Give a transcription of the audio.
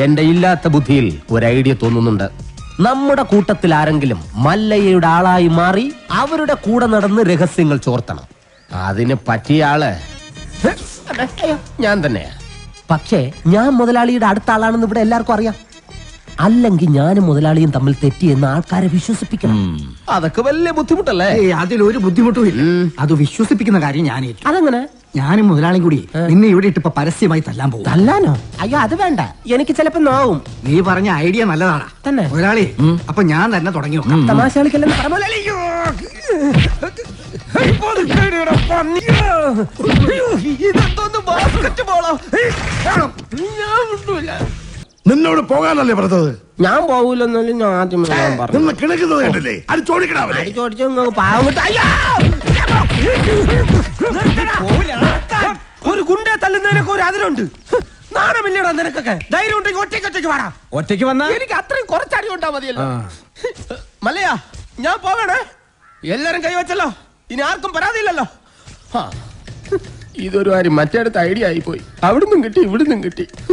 എന്റെ ഇല്ലാത്ത ബുദ്ധിയിൽ ഒരു ഐഡിയ തോന്നുന്നുണ്ട്. നമ്മുടെ കൂട്ടത്തിൽ ആരെങ്കിലും മല്ലയ്യയുടെ ആളായി മാറി അവരുടെ കൂടെ നടന്ന് രഹസ്യങ്ങൾ ചോർത്തണം. അതിന് പറ്റിയ ആള് ഞാൻ തന്നെയാ. പക്ഷേ ഞാൻ മുതലാളിയുടെ അടുത്ത ആളാണെന്ന് ഇവിടെ എല്ലാവർക്കും അറിയാം. അല്ലെങ്കിൽ ഞാനും മുതലാളിയും തമ്മിൽ തെറ്റിയെന്ന് ആൾക്കാരെ വിശ്വസിപ്പിക്കണം. അതൊക്കെ വലിയ ബുദ്ധിമുട്ടല്ലേ? അതിലൊരു ബുദ്ധിമുട്ടും ഇല്ല. അത് വിശ്വസിപ്പിക്കുന്ന കാര്യം ഞാൻ. അതെങ്ങനെ? ഞാനും മുതലാളിയും കൂടി നിന്നെ ഇവിടെ ഇട്ടിപ്പോ പരസ്യമായി തല്ലാൻ പോകും. തല്ലാനോ? അയ്യോ അത് വേണ്ട, എനിക്ക് ചിലപ്പോ നോവും. നീ പറഞ്ഞ ഐഡിയ നല്ലതാണ് തന്നെ മുതലാളി. അപ്പൊ ഞാൻ തന്നെ തുടങ്ങി നോക്കാം. തമാശ കളിക്കല്ലെന്ന് നിന്നോട് പോകാനല്ലേ പറഞ്ഞത്? ഞാൻ പോകൂലെന്നാലും ഞാൻ ആദ്യം നിന്ന് കിണക്കുന്നത് കണ്ടില്ലേ? അത് ചോദിക്കണേ. ഒരു ഗുണ്ടെ തല്ലുന്നതിനൊക്കെ ഒരു അതിലുണ്ട്. നാണമില്ലടാ നിനക്കൊക്കെ. ധൈര്യം ഉണ്ടെങ്കിൽ ഒറ്റയ്ക്ക് വാടാ. ഒറ്റയ്ക്ക് വന്നാ എനിക്ക് അത്രയും കുറച്ചടി ഉണ്ടാ മതിയല്ലോ. മല്ലയാ ഞാൻ പോകണേ. എല്ലാരും കൈവച്ചല്ലോ, ഇനി ആർക്കും പരാതിയില്ലല്ലോ. ഇതൊരു കാര്യം മറ്റേടത്ത് ഐഡിയ ആയിപ്പോയി. അവിടുന്നും കിട്ടി ഇവിടുന്നും കിട്ടി.